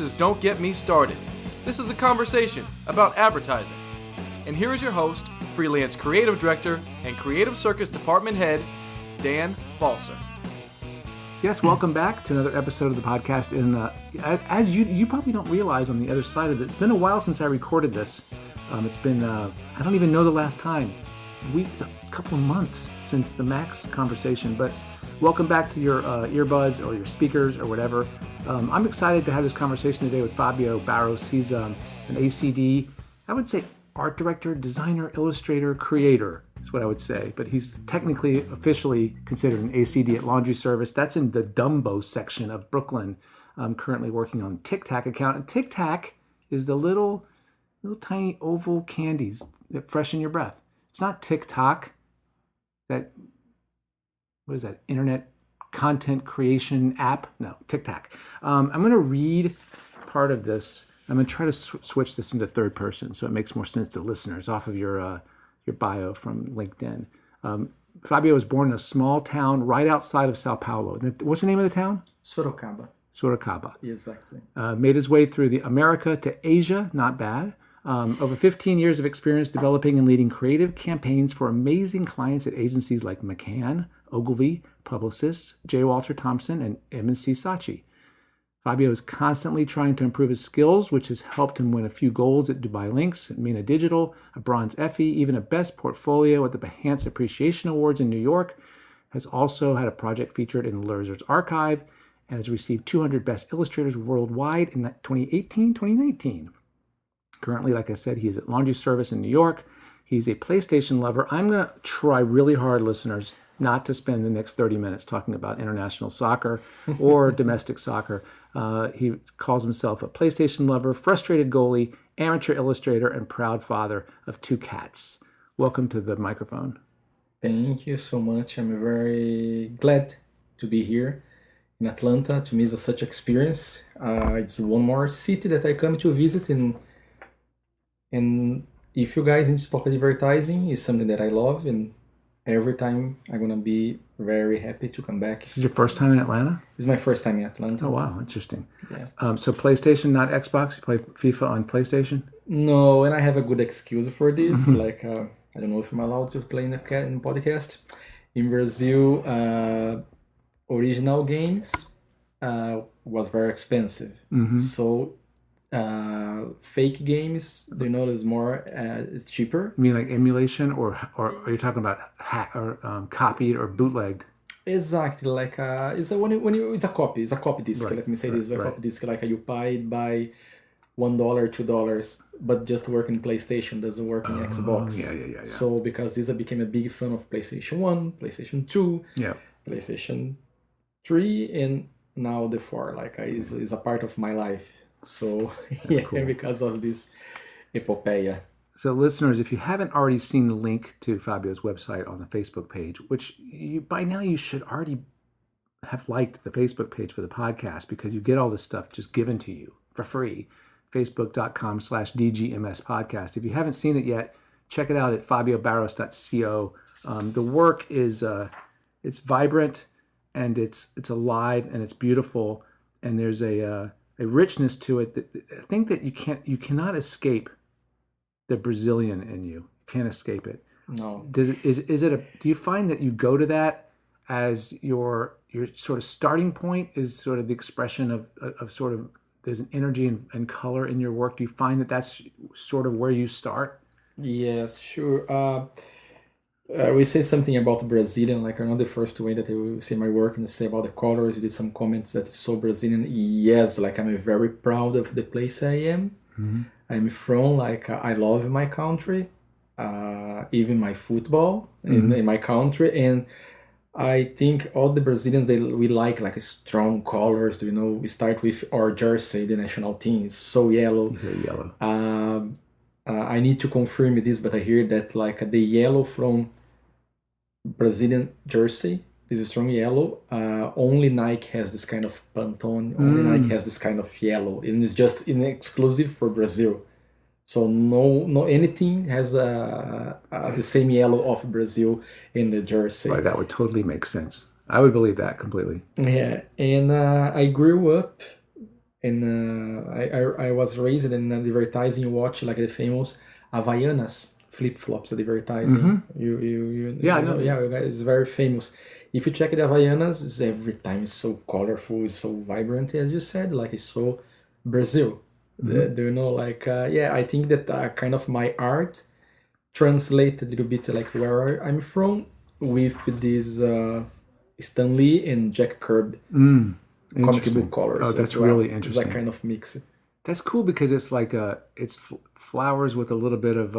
Taxes don't get me started. This is a conversation about advertising. And here is your host, freelance creative director and creative circus department head, Dan Balser. Yes, welcome back to another episode of the podcast. And as you probably don't realize on the other side of it, it's been a while since I recorded this. It's been, I don't even know the last time. Weeks, a couple of months since the Max conversation. But welcome back to your earbuds or your speakers or whatever. I'm excited to have this conversation today with Fabio Barros. He's an ACD, I would say art director, designer, illustrator, creator is what I would say. But he's technically, officially considered an ACD at Laundry Service. That's in the Dumbo section of Brooklyn. I'm currently working on Tic Tac account. And Tic Tac is the little tiny oval candies that freshen your breath. It's not TikTok, what is that, internet content creation app? No, Tic Tac. I'm going to read part of this. I'm going to try to switch this into third person so it makes more sense to listeners off of your bio from LinkedIn. Fabio was born in a small town right outside of Sao Paulo. What's the name of the town? Sorocaba. Exactly. Made his way through the America to Asia, not bad. Over 15 years of experience developing and leading creative campaigns for amazing clients at agencies like McCann, Ogilvy, Publicists, J. Walter Thompson, and M&C Saatchi. Fabio is constantly trying to improve his skills, which has helped him win a few golds at Dubai Links, Mina Digital, a bronze Effie, even a best portfolio at the Behance Appreciation Awards in New York. Has also had a project featured in Lurzer's archive and has received 200 Best Illustrators worldwide in 2018-2019. Currently, like I said, he's at Laundry Service in New York. He's a PlayStation lover. I'm going to try really hard, listeners, not to spend the next 30 minutes talking about international soccer or domestic soccer. He calls himself a PlayStation lover, frustrated goalie, amateur illustrator, and proud father of 2 cats. Welcome to the microphone. Thank you so much. I'm very glad to be here in Atlanta. To me, it's such experience. It's one more city that I come to visit, and if you guys need to talk advertising, it's something that I love, and every time I'm going to be very happy to come back. This is your first time in Atlanta? It's my first time in Atlanta. Oh, wow. Interesting. Yeah. So PlayStation, not Xbox? You play FIFA on PlayStation? No, and I have a good excuse for this. I don't know if I'm allowed to play in a podcast. In Brazil, original games was very expensive. Mm-hmm. So fake games, they know is more is cheaper. You mean like emulation, or are you talking about copied or bootlegged? Exactly, like it's a copy. It's a copy disc. Right, let me say this: a copy disc. Like you buy $1, $2, but just work in PlayStation, doesn't work in Xbox. Yeah. So because this, I became a big fan of PlayStation 1, PlayStation 2, PlayStation 3, and now the 4. Like is a part of my life. So cool. Because of this epopeia. So listeners, if you haven't already seen the link to Fabio's website on the Facebook page, which by now you should already have liked the Facebook page for the podcast, because you get all this stuff just given to you for free. Facebook.com/DGMS podcast. If you haven't seen it yet, check it out at fabiobarros.co. The work is it's vibrant and it's alive and it's beautiful, and there's a richness to it that I think that you cannot escape the Brazilian in you. You can't escape it. No. Do you find that you go to that as your sort of starting point, is sort of the expression of sort of, there's an energy and color in your work? Do you find that that's sort of where you start? Yes, sure. We say something about Brazilian, like I'm not the first way that I will say my work and say about the colors. You did some comments that is so Brazilian. Yes, like I'm very proud of the place I am. Mm-hmm. I'm from, like I love my country, even my football in my country, and I think all the Brazilians, we like strong colors. We start with our jersey, the national team. It's so yellow. It's very yellow. I need to confirm this, but I hear that the yellow from Brazilian jersey is a strong yellow. Only Nike has this kind of Pantone. Only Nike has this kind of yellow, and it's just exclusive for Brazil. So no anything has the same yellow of Brazil in the jersey. Right, that would totally make sense. I would believe that completely. Yeah, and I grew up And I was raised in advertising watch, like the famous Havaianas flip-flops advertising. Yeah, I know that. Yeah, it's very famous. If you check the Havaianas, it's every time it's so colorful, it's so vibrant, as you said, like it's so Brazil. Do you know, like, yeah, I think that kind of my art translate a little bit like where I'm from with this Stan Lee and Jack Kirby comic Interesting. book colors. Oh, that's as well. really It's interesting. that kind of mix. That's cool because it's like it's flowers with a little bit of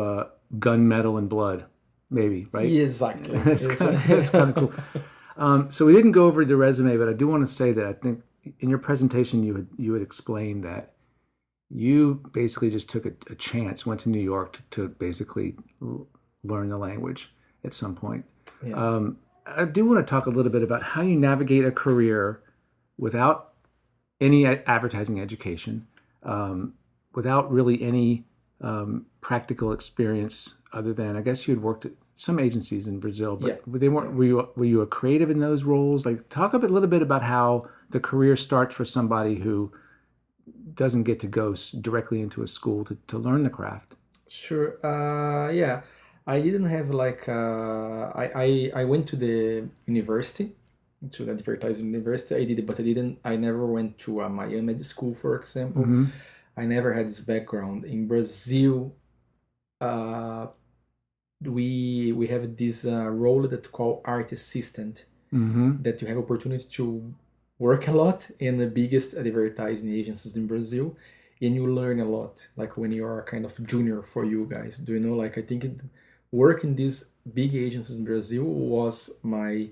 gunmetal and blood, maybe, right? Exactly. It's kind of cool. So we didn't go over the resume, but I do want to say that I think in your presentation you had explained that you basically just took a chance, went to New York to basically learn the language at some point. Yeah. I do want to talk a little bit about how you navigate a career without any advertising education, without really any practical experience other than, I guess you had worked at some agencies in Brazil, but Yeah. they weren't. Were you a creative in those roles? Like, talk a little bit about how the career starts for somebody who doesn't get to go directly into a school to learn the craft. Sure. Yeah. I didn't have like I went to the university, to the advertising university. I did it, but I didn't. I never went to a Miami school, for example. I never had this background in Brazil. We have this role that's called art assistant, that you have opportunity to work a lot in the biggest advertising agencies in Brazil, and you learn a lot. Like when you are kind of junior for you guys, do you know? Like I think work in these big agencies in Brazil was my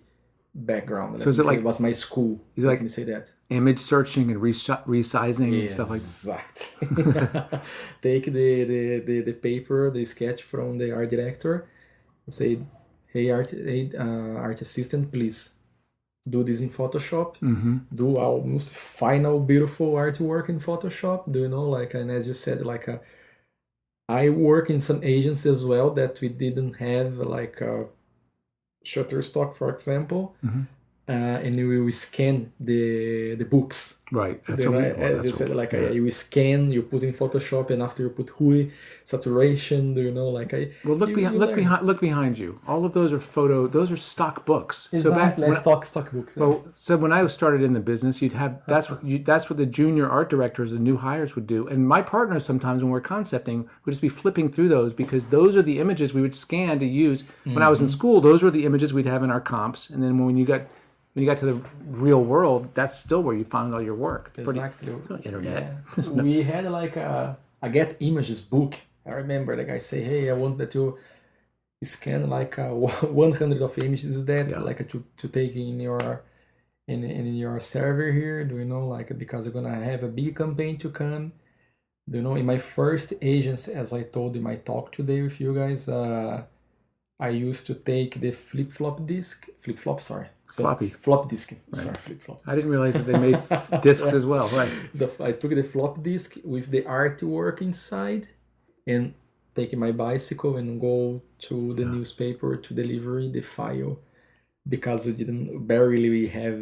background. So is it like it was my school? Is it Let like me say that. image searching and resizing and stuff like that? Exactly. Take the paper, the sketch from the art director, and say, "Hey, art assistant, please do this in Photoshop. Do almost final beautiful artwork in Photoshop." Do you know? Like, and as you said, like I work in some agencies as well that we didn't have like a Shutterstock, for example. And you will scan the books. Right. That's As you said, like you scan, you put in Photoshop, and after you put Hui, saturation. Do you know? Like Well, look behind you. All of those are those are stock books. Exactly, So stock books. Well, so when I started in the business, you'd have that's what the junior art directors, the new hires would do. And my partners sometimes when we're concepting would just be flipping through those because those are the images we would scan to use. When I was in school, those were the images we'd have in our comps. And then when you got to the real world, that's still where you found all your work. Exactly. It's not internet. Yeah. We had like a Get Images book. I remember the guy say, "Hey, I want that to scan like 100 of images that like to take in your server here. Do you know, like because I'm gonna have a big campaign to come. Do you know, in my first agency, as I told in my talk today with you guys, I used to take the flop disk. Flop disk. Right. Sorry, flip-flop. I didn't realize that they made discs as well. Right. So I took the flop disk with the artwork inside and take my bicycle and go to the newspaper to deliver the file because we didn't barely have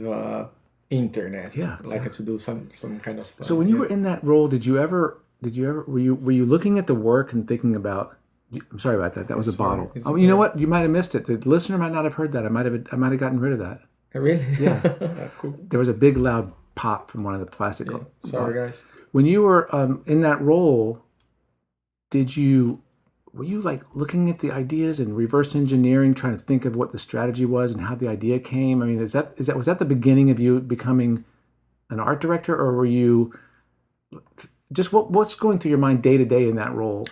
internet. To do some kind of. So when you were in that role, did you ever were you looking at the work and thinking about? I'm sorry about that. That was a bottle. Oh, you know what? You might have missed it. The listener might not have heard that. I might have gotten rid of that. Really? Yeah. Cool. There was a big loud pop from one of the plastic. Yeah. Sorry, guys. When you were in that role, were you like looking at the ideas and reverse engineering, trying to think of what the strategy was and how the idea came? I mean, was that the beginning of you becoming an art director, or were you just what's going through your mind day to day in that role?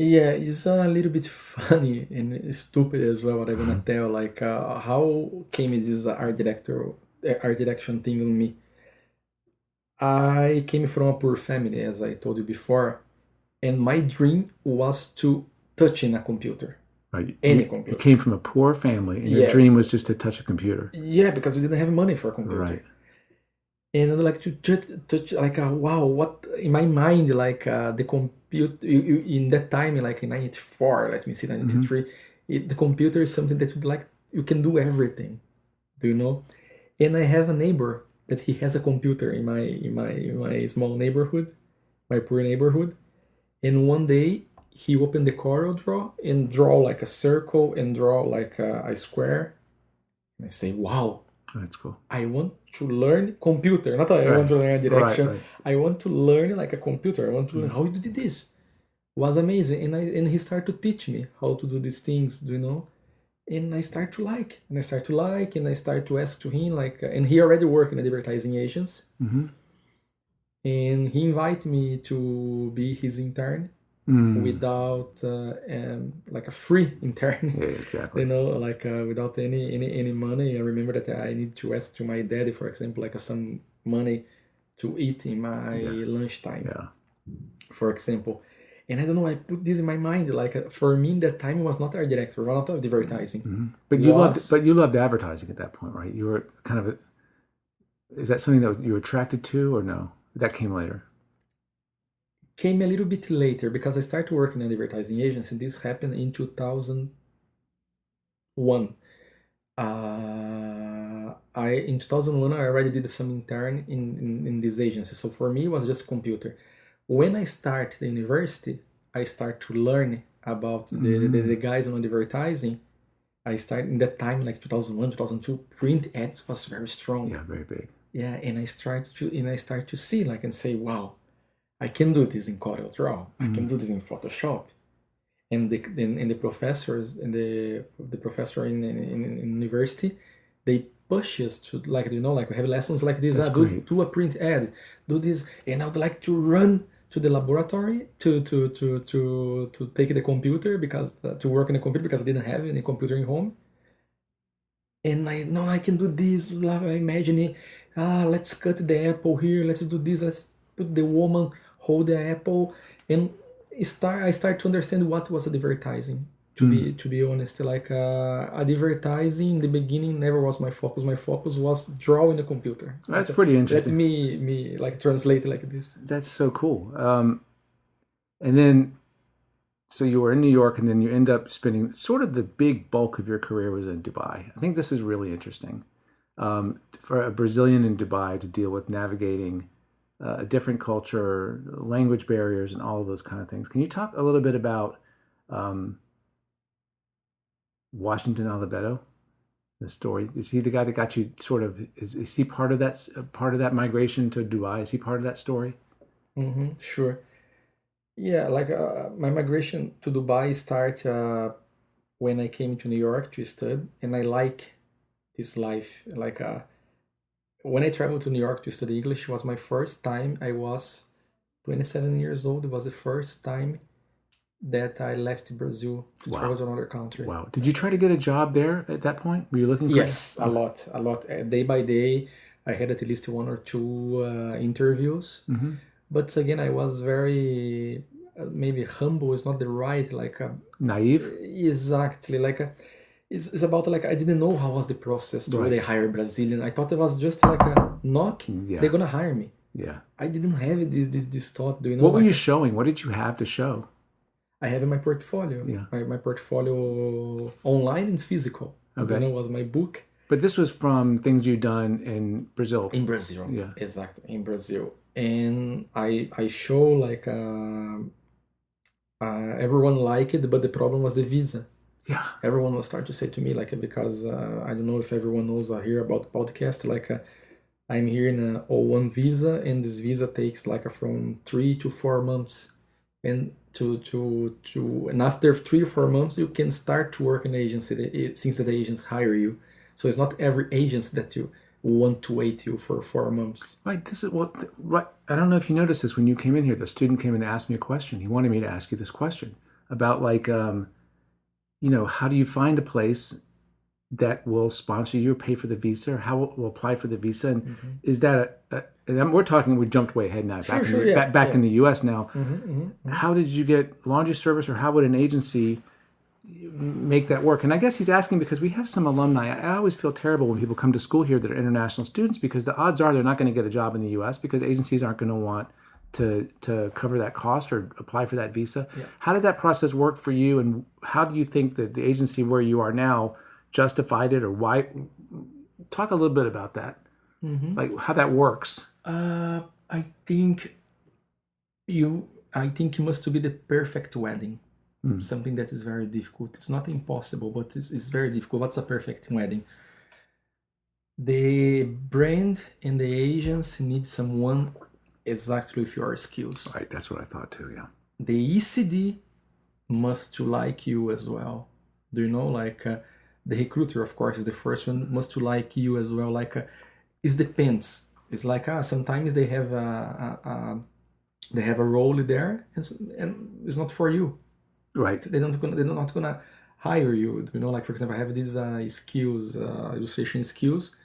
Yeah, it's a little bit funny and stupid as well. What I'm gonna tell, like, how came this art direction thing on me? I came from a poor family, as I told you before, and my dream was to touch in a computer. Right. Any computer. You came from a poor family, and your dream was just to touch a computer. Yeah, because we didn't have money for a computer. Right. And I'd like to touch like wow, what in my mind, like the computer in that time, like in 94, let me see, 93, the computer is something that you can do everything, do you know? And I have a neighbor that he has a computer in my small neighborhood, my poor neighborhood. And one day he opened the Corel Draw and draw like a circle and draw like a square. And I say, wow, That's cool. I want to learn computer. Not I want to learn a direction. Right. I want to learn like a computer. I want to learn how you did this. Was amazing. And he started to teach me how to do these things, you know. And I start to like, and I start to ask to him, like, and he already worked in advertising agents. Mm-hmm. And he invited me to be his intern without like a free intern. Yeah, exactly. You know, like without any money. I remember that I need to ask to my daddy, for example, like some money to eat in my lunchtime. Yeah. For example. And I don't know, I put this in my mind. Like for me, that time was not art director, not advertising. Mm-hmm. But you loved advertising at that point, right? You were kind of is that something that you were attracted to, or no? That came later. Came a little bit later because I started working in advertising agency. This happened in 2001. In 2001 I already did some intern in this agency. So for me it was just computer. When I start the university, I start to learn about the guys on advertising. I start in that time, like 2001, 2002, print ads was very strong. Yeah, very big. Yeah, and I start to see like and say, wow, I can do this in Corel Draw. I can do this in Photoshop. And the professors and the professor in university, they push us to like, you know, like we have lessons like this. Do a print ad, do this, and I would like to run to the laboratory to take the computer because to work in the computer because I didn't have any computer in home. And I know I can do this. I imagine, let's cut the apple here. Let's do this. Let's put the woman hold the apple, and I start to understand what was advertising. To be honest, like advertising in the beginning never was my focus. My focus was drawing the computer. That's pretty interesting. Let me like translate like this. That's so cool. And then, so you were in New York, and then you end up spending sort of the big bulk of your career was in Dubai. I think this is really interesting for a Brazilian in Dubai to deal with navigating a different culture, language barriers, and all of those kind of things. Can you talk a little bit about Washington Oliveto, the story? Is he the guy that got you sort of, is he part of that migration to Dubai? Is he part of that story? Mm-hmm, sure. Yeah, like my migration to Dubai started when I came to New York to study, and I like this life. Like when I traveled to New York to study English, it was my first time. I was 27 years old. It was the first time that I left Brazil to travel to another country. Wow. Did you try to get a job there at that point? Were you looking for Yes, a lot. Day by day, I had at least one or two interviews. Mm-hmm. But again, I was very, maybe humble is not the right, like... naive? Exactly. Like, it's about, like, I didn't know how was the process to really hire Brazilian. I thought it was just like a knock. Yeah. They're going to hire me. Yeah. I didn't have this thought. Do you know? What were you showing? What did you have to show? I have in my portfolio. Yeah. My portfolio online and physical. Okay. You know, was my book. But this was from things you'd done in Brazil. In Brazil. Yeah. Exactly. In Brazil. And I show like everyone liked it, but the problem was the visa. Yeah. Everyone will start to say to me like, because I don't know if everyone knows here about the podcast, like I'm here in a O1 visa, and this visa takes like from 3 to 4 months. And and after 3 or 4 months you can start to work in an agency since the agents hire you. So it's not every agency that you want to wait you for 4 months. Right. This is what. Right. I don't know if you noticed this when you came in here. The student came in and asked me a question. He wanted me to ask you this question about like, how do you find a place that will sponsor you, or pay for the visa, or how will apply for the visa, and is that and we're talking. We jumped way ahead now. Back in the U.S. now. How did you get laundry service, or how would an agency make that work? And I guess he's asking because we have some alumni. I always feel terrible when people come to school here that are international students, because the odds are they're not going to get a job in the U.S. because agencies aren't going to want to cover that cost or apply for that visa. Yeah. How did that process work for you, and how do you think that the agency where you are now justified it, or why? Talk a little bit about that. Like how that works? I think you must be the perfect wedding. Something that is very difficult. It's not impossible, but it's very difficult. What's a perfect wedding? The brand and the agency need someone exactly with your skills. Right, that's what I thought too, yeah. The ECD must to like you as well. Do you know, like the recruiter, of course, is the first one, must to like you as well. Like it depends. It's like sometimes they have a role there, and it's not for you. Right. They're not gonna hire you. You know, like for example, I have these skills, illustration skills.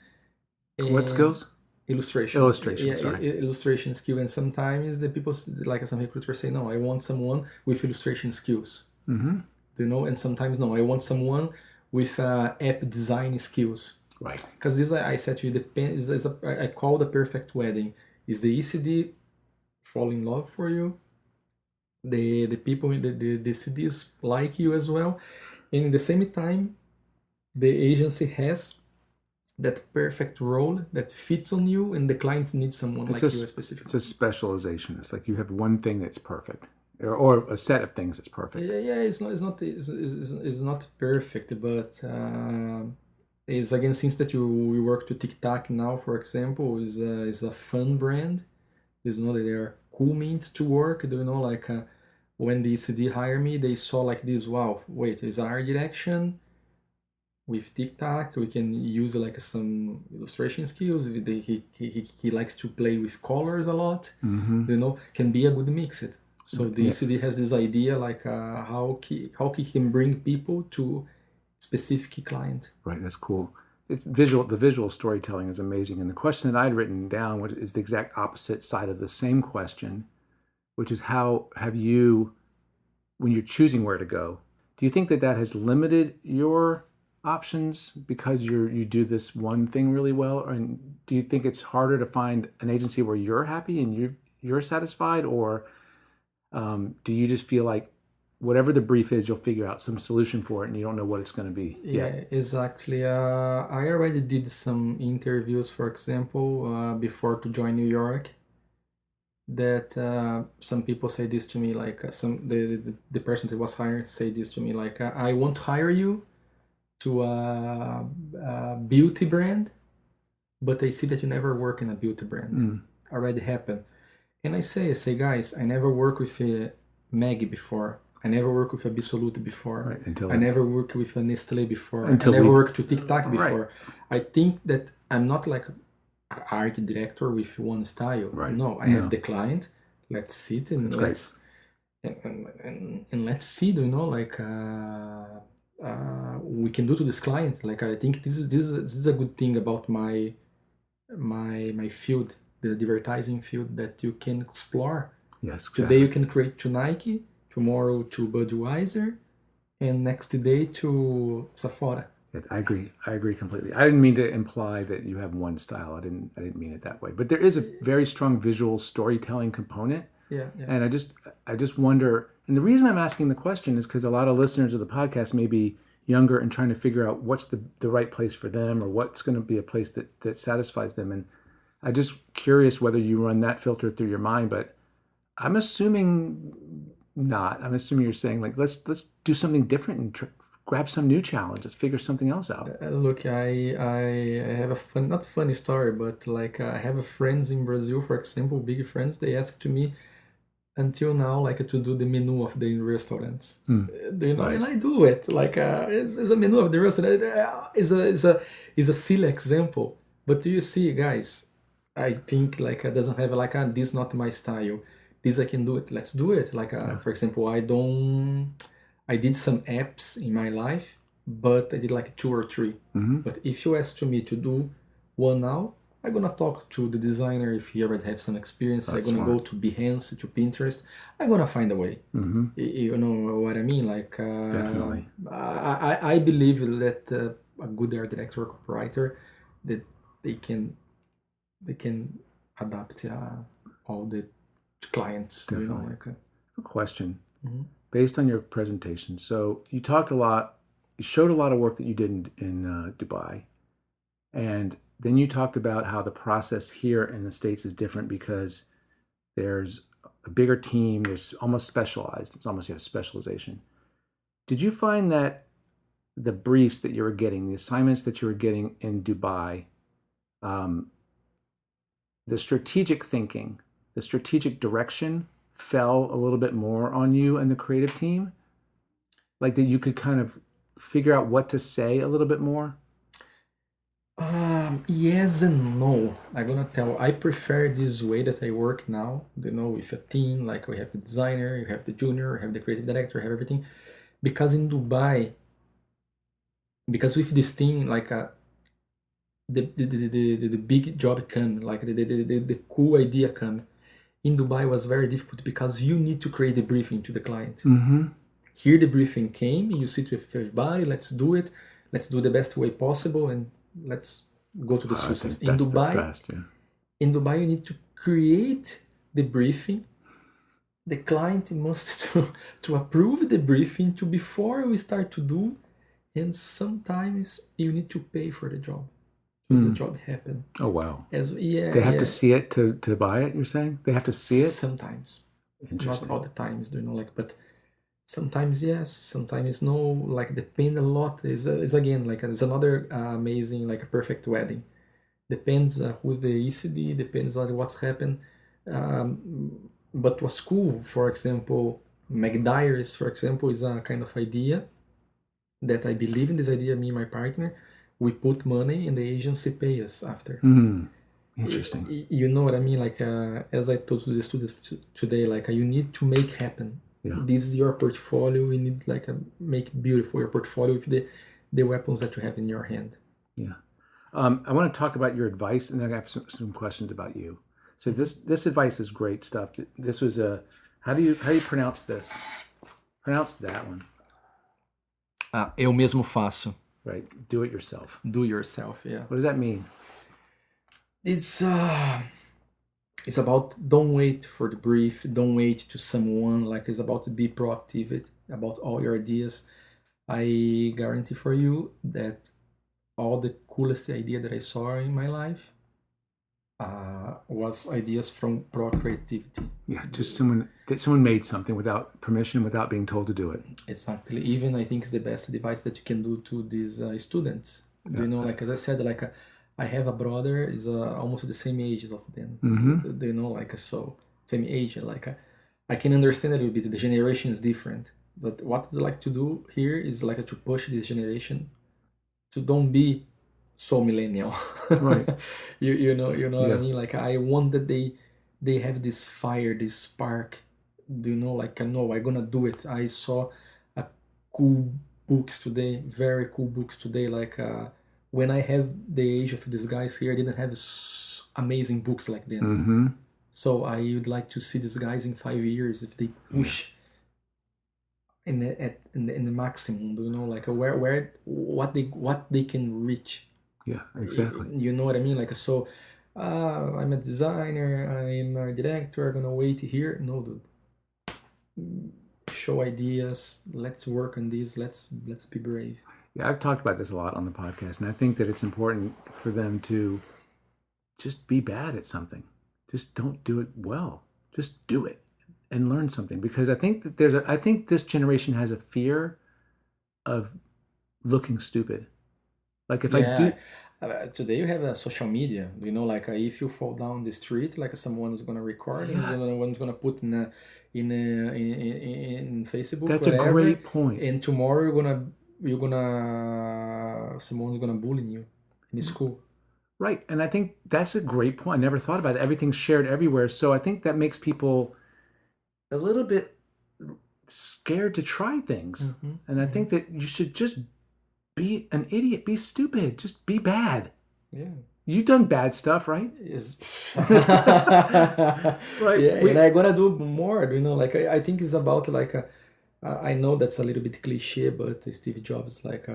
What skills? Illustration. Illustration, sorry. Illustration skill, and sometimes the people, like some recruiters, say no, I want someone with illustration skills. Do you know? And sometimes no, I want someone with app design skills. Right. Because this I said to you, I call the perfect wedding. Is the ECD fall in love for you? The people in the CDs like you as well, and in the same time, the agency has that perfect role that fits on you, and the clients need someone like you specifically. It's a specialization. It's like you have one thing that's perfect, or a set of things that's perfect. Yeah. It's not perfect, but it's again, since that we work to TikTok now, for example, is a fun brand. You know that there are cool means to work. Do you know, like when the ECD hired me, they saw like this. Wow, wait, is our direction. With TikTok, we can use like some illustration skills. He likes to play with colors a lot. You know, can be a good mix. So the ECD has this idea like how he can bring people to specific client. Right, that's cool. The visual storytelling is amazing. And the question that I'd written down is the exact opposite side of the same question, which is how have you, when you're choosing where to go, do you think that has limited your options because you do this one thing really well? And do you think it's harder to find an agency where you're happy and you're satisfied, or do you just feel like whatever the brief is, you'll figure out some solution for it and you don't know what it's going to be? Yeah, exactly. I already did some interviews, for example, before to join New York, that some people say this to me, like the person that was hired say this to me, like I won't hire you to a beauty brand, but I see that you never work in a beauty brand. Already happened. And I say, guys, I never worked with a Maggie before. I never worked with a Absolute before. Right, I never worked with a Nestle before. I never worked to TikTok before. Right. I think that I'm not like an art director with one style. Right. No, I have the client. Let's sit and let's see. Do you know, like we can do to this client? Like I think this is a good thing about my field, the advertising field, that you can explore. Yes. Exactly. Today you can create to Nike, tomorrow to Budweiser, and next day to Sephora. I agree completely. I didn't mean to imply that you have one style. I didn't mean it that way. But there is a very strong visual storytelling component. Yeah. And I just wonder, and the reason I'm asking the question is because a lot of listeners of the podcast may be younger and trying to figure out what's the right place for them, or what's going to be a place that satisfies them. And I'm just curious whether you run that filter through your mind, but I'm assuming not. I'm assuming you're saying like, let's do something different and grab some new challenge. Let's figure something else out. Look, I have a not funny story, but like I have friends in Brazil, for example, big friends. They ask to me until now, like to do the menu of the restaurants. Do you know? Right. And I do it. Like it's a menu of the restaurant. Is a silly example, but do you see, guys? I think like it doesn't have like this not my style. This I can do it. Let's do it. Like for example, I did some apps in my life, but I did like 2 or 3. But if you ask to me to do one now, I'm gonna talk to the designer if he already have some experience. I'm gonna go to Behance, to Pinterest. I'm gonna find a way. You know what I mean? Like definitely. I believe that a good art director or copywriter, that they can adapt all the clients. Definitely. You know, like a question. Based on your presentation, so you talked a lot, you showed a lot of work that you did in Dubai, and then you talked about how the process here in the States is different because there's a bigger team. There's almost specialized. It's almost, you have specialization. Did you find that the briefs that you were getting, the assignments that you were getting in Dubai, the strategic thinking, the strategic direction fell a little bit more on you and the creative team? Like that you could kind of figure out what to say a little bit more? Yes and no. I'm gonna tell. I prefer this way that I work now. With a team. Like we have the designer, you have the junior, you have the creative director, you have everything. Because in Dubai, because with this team, like the big job come, like the cool idea come. In Dubai was very difficult because you need to create the briefing to the client. Mm-hmm. Here the briefing came, you sit with everybody, let's do it, let's do the best way possible, and let's go to the success. In Dubai, you need to create the briefing. The client must to approve the briefing to before we start to do, and sometimes you need to pay for the job. The job happen. Oh wow! They have to see it to buy it. You're saying they have to see it sometimes. Interesting. Not all the times, but sometimes yes, sometimes no. Like depend a lot. Is again like it's another amazing like a perfect wedding. Depends who's the ACD. Depends on what's happened. But what's cool, for example, McDiar's, for example, is a kind of idea that I believe in this idea. Me and my partner. We put money and the agency pay us after. Interesting. You know what I mean? Like as I told to the students today, like you need to make happen. Yeah. This is your portfolio. You need like make beautiful your portfolio with the weapons that you have in your hand. Yeah. I want to talk about your advice, and then I have some questions about you. So this advice is great stuff. This was how do you pronounce this? Pronounce that one. Eu mesmo faço. Right. Do it yourself. Do yourself, yeah. What does that mean? It's about don't wait for the brief, don't wait to someone, like it's about to be proactive about all your ideas. I guarantee for you that all the coolest idea that I saw in my life was ideas from pro creativity. Yeah, just someone made something without permission, without being told to do it. Exactly. Even I think it's the best advice that you can do to these students. Yeah. Like as I said, like I have a brother is almost the same age of them. Mm-hmm. Like so same age. Like I can understand a little bit. The generation is different, but what I like to do here is like to push this generation to don't be so millennial. Right. you know what I mean? Like I want that they have this fire, this spark. Like no, I'm gonna do it. I saw cool books today, very cool books today. Like when I have the age of these guys here, I didn't have amazing books like them. Mm-hmm. So I would like to see these guys in 5 years if they push in the maximum. Like where what they can reach. Yeah, exactly. You know what I mean? Like so, I'm a designer. I'm a director. I'm gonna wait here. No, dude. Show ideas. Let's work on this. Let's be brave. Yeah, I've talked about this a lot on the podcast, and I think that it's important for them to just be bad at something. Just don't do it well. Just do it and learn something. Because I think that I think this generation has a fear of looking stupid. Like if I do. Today you have social media. Like if you fall down the street, like someone is gonna record, and someone's gonna put in Facebook. That's whatever, a great point. And tomorrow someone's gonna bully you in school. Right, and I think that's a great point. I never thought about it. Everything's shared everywhere, so I think that makes people a little bit scared to try things. Mm-hmm. And I think that you should just be an idiot, be stupid, just be bad. Yeah. You've done bad stuff, right? Yes. Right. Yeah, and I'm gonna do more. Like I think it's about like I know that's a little bit cliche, but Steve Jobs like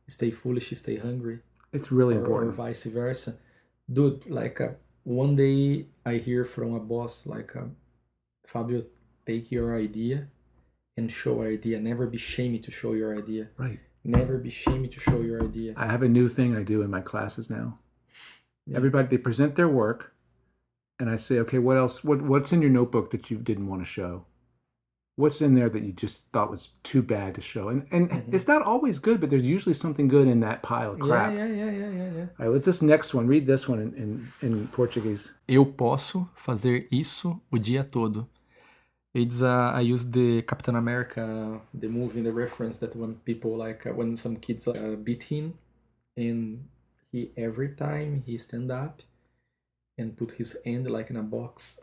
stay foolish, stay hungry. It's really important. Or vice versa. Dude, like one day I hear from a boss like Fabio, take your idea and show your idea. Never be ashamed to show your idea. Right. Never be ashamed to show your idea. I have a new thing I do in my classes now. Everybody, they present their work, and I say, okay, what else? What's in your notebook that you didn't want to show? What's in there that you just thought was too bad to show? And it's not always good, but there's usually something good in that pile of crap. Yeah. All right, what's this next one? Read this one in Portuguese. Eu posso fazer isso o dia todo. It's I use the Captain America, the movie, the reference that when people when some kids beat him, and he every time he stand up and put his hand like in a box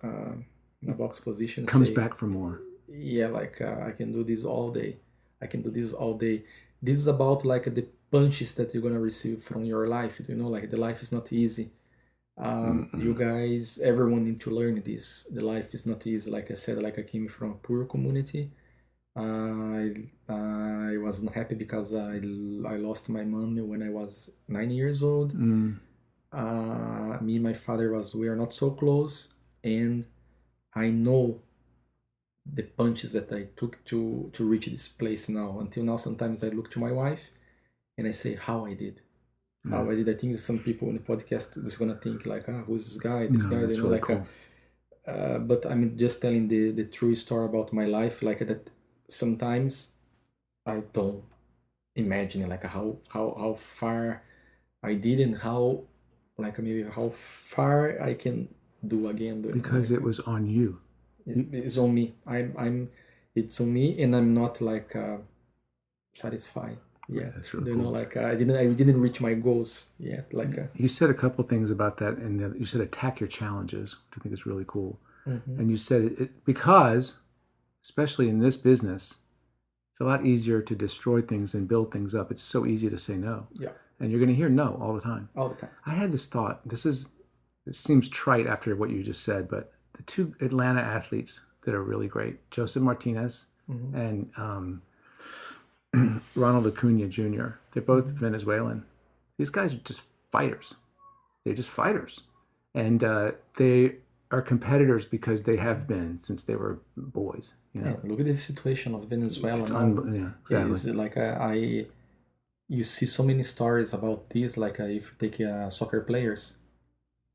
position, Comes back for more. Yeah, I can do this all day. I can do this all day. This is about the punches that you're gonna receive from your life. The life is not easy. You guys, everyone need to learn this. The life is not easy. Like I said, I came from a poor community. I wasn't happy because I lost my mom when I was 9 years old. Me and my father we are not so close, and I know the punches that I took to reach this place now. Until now, sometimes I look to my wife and I say how I did. How I did. I think some people in the podcast was gonna think who's this guy? This guy, that's really cool. But I'm just telling the true story about my life. That sometimes I don't imagine how far I did and how maybe how far I can do again. Because it was on you. It's on me. It's on me, and I'm not satisfied. Yeah, that's really cool. I didn't reach my goals yet. You said a couple things about that, and you said attack your challenges, which I think is really cool. Mm-hmm. And you said it because, especially in this business, it's a lot easier to destroy things and build things up. It's so easy to say no. Yeah, and you're going to hear no all the time. All the time. I had this thought. It seems trite after what you just said, but the two Atlanta athletes that are really great, Joseph Martinez and Ronald Acuna Jr., they're both Venezuelan. These guys are just fighters. They're just fighters. And they are competitors because they have been since they were boys. Yeah, look at the situation of Venezuela now. Exactly. You see so many stories about this, if you take soccer players,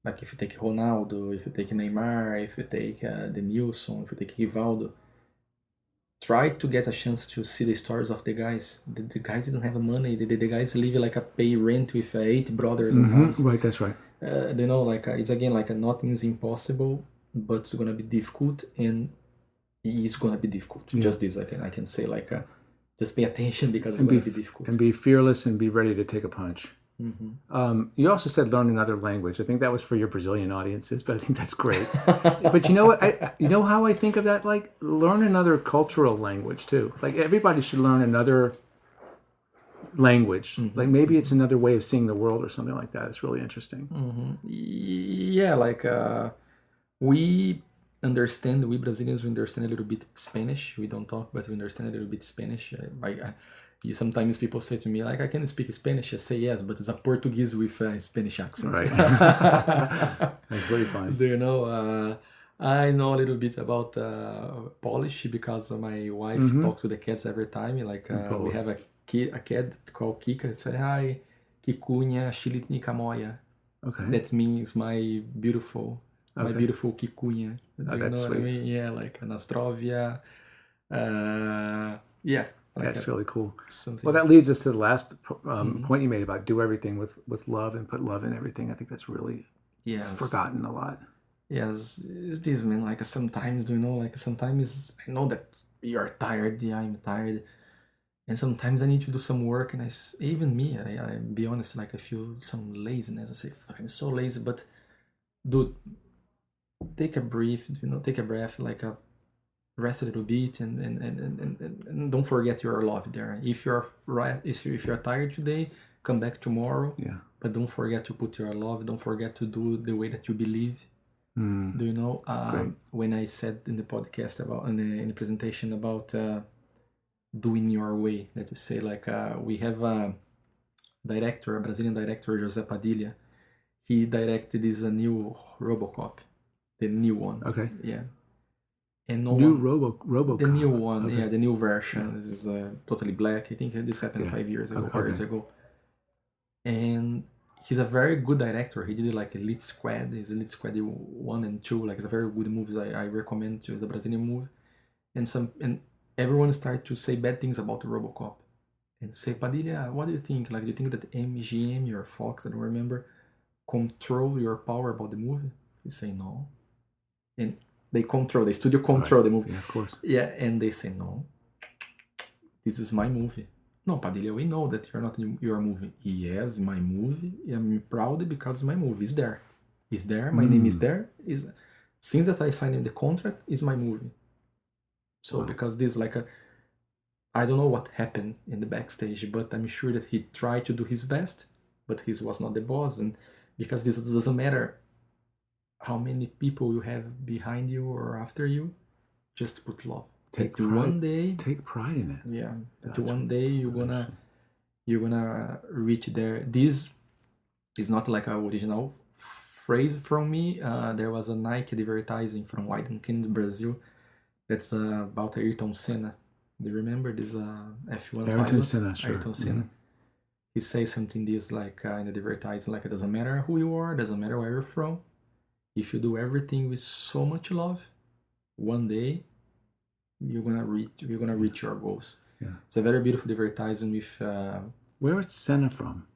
if you take Ronaldo, if you take Neymar, if you take Denilson, if you take Rivaldo, try to get a chance to see the stories of the guys. The guys didn't have money. The guys live pay rent with 8 brothers in house. Right, that's right. It's again nothing is impossible, but it's gonna be difficult, and it's gonna be difficult. Yeah. Just this, I can say just pay attention because it's gonna be difficult. And be fearless and be ready to take a punch. Mm-hmm. You also said learn another language. I think that was for your Brazilian audiences, but I think that's great. But you know what? You know how I think of that? Learn another cultural language too. Everybody should learn another language. Mm-hmm. Maybe it's another way of seeing the world or something like that. It's really interesting. Mm-hmm. Yeah, we Brazilians, we understand a little bit Spanish. We don't talk, but we understand a little bit Spanish. Sometimes people say to me, I can speak Spanish. I say yes, but it's a Portuguese with a Spanish accent. Right. That's very fun. Do you know? I know a little bit about Polish because my wife talks to the cats every time. We have a cat called Kika. I say, hi, Kikunya Shilitnika Moya. Okay. That means my beautiful Kikunya. Do you know sweet. What I mean? Yeah, Nastrovia. Yeah. That's really cool. Well, that leads us to the last point you made about do everything with love and put love in everything. I think that's really forgotten a lot. Yes, it's this, man. Sometimes, sometimes I know that you're tired. Yeah, I'm tired. And sometimes I need to do some work. And even me, I be honest, I feel some laziness. I say, fuck, I'm so lazy. But, dude, take a breath, rest a little bit and don't forget your love there. If you're tired today, come back tomorrow. Yeah. But don't forget to put your love. Don't forget to do the way that you believe. Do you know? When I said in the podcast in the presentation about doing your way, that you say we have a Brazilian director, José Padilha. He directed this new RoboCop, the new one. Okay. Yeah. And RoboCop. The new one, okay. The new version. This is totally black. I think this happened 5 years ago, 4 years ago. And he's a very good director. He did like Elite Squad. His Elite Squad 1 and 2. Like, it's a very good movies. I recommend to. It's a Brazilian movie. And everyone started to say bad things about RoboCop. And say, Padilha, what do you think? Like, do you think that MGM or Fox, I don't remember, control your power about the movie? You say no. And they studio control the movie. Yeah, of course. Yeah, and they say no. This is my movie. No, Padilha, we know that you're not your movie. Yes, my movie. I'm proud because my movie is there. It's there. My name is there. Since that I signed the contract, is my movie. So because this like I don't know what happened in the backstage, but I'm sure that he tried to do his best, but he was not the boss. And because this doesn't matter how many people you have behind you or after you, just put love. Take pride in it. Yeah, that one day you're gonna reach there. This is not like an original phrase from me. There was a Nike advertising from White Brazil that's about Ayrton Senna. Do you remember this F1 Ayrton pilot? Senna, sure. Ayrton Senna. He says something this like in the advertising, like it doesn't matter who you are, doesn't matter where you're from. If you do everything with so much love, one day you're gonna reach your goals. Yeah. It's a very beautiful advertising with Where is Senna from?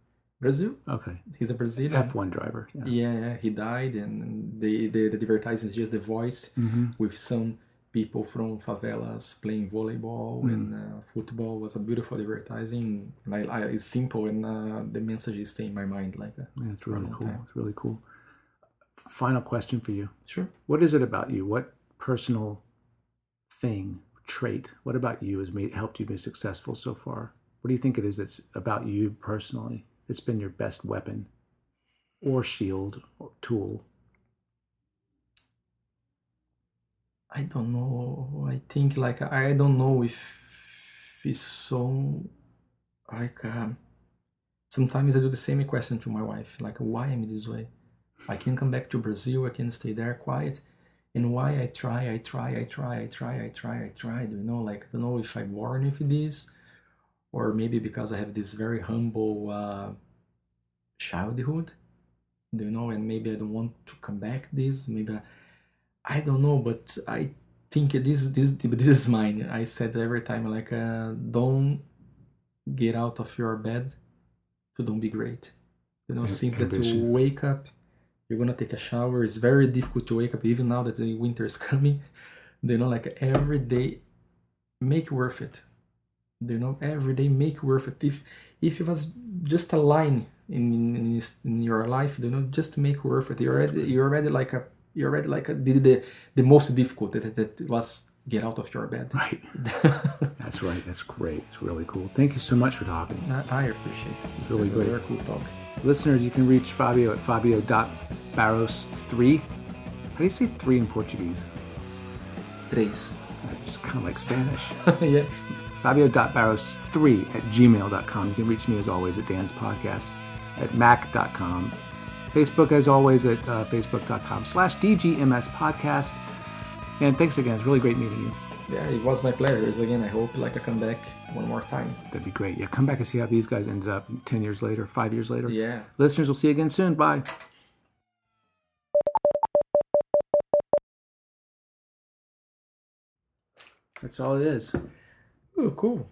Brazil. Okay. He's a Brazilian F1 driver. Yeah, he died, and the advertising is just the voice with some people from favelas playing volleyball and football. Was a beautiful advertising, and it's simple, and the message stay in my mind like that. Yeah, it's really cool. It's really cool. Final question for you. Sure. What is it about you? What personal thing, trait, what about you has helped you be successful so far? What do you think it is that's about you personally? It's been your best weapon or shield or tool? I don't know. I think like I don't know if it's so like sometimes I do the same question to my wife, like why am I this way? I can come back to Brazil, I can stay there quiet, and why I try, do you know, like I don't know if I'm born with this, or maybe because I have this very humble childhood, do you know, and maybe I don't want to come back this, maybe I don't know, but I think this is mine. I said every time like don't get out of your bed to don't be great. You know, since that you wake up, you're gonna take a shower. It's very difficult to wake up, even now that the winter is coming. You know, like every day, make worth it. You know, every day make worth it. If it was just a line in your life, you know, just make worth it. You're already did the most difficult that was get out of your bed. Right. That's right. That's great. It's really cool. Thank you so much for talking. I appreciate it. Really great. A very cool talk. Listeners, you can reach Fabio at fabio.barros3. How do you say 3 in Portuguese? Tres. It's kind of like Spanish. Yes. Fabio.barros3@gmail.com. You can reach me as always at Dan's Podcast at mac.com. Facebook as always at facebook.com/DGMS Podcast. And thanks again. It's really great meeting you. Yeah, it was my pleasure. Again, I hope like I come back one more time. That'd be great. Yeah, come back and see how these guys ended up 10 years later, 5 years later. Yeah. Listeners, we'll see you again soon. Bye. That's all it is. Oh, cool.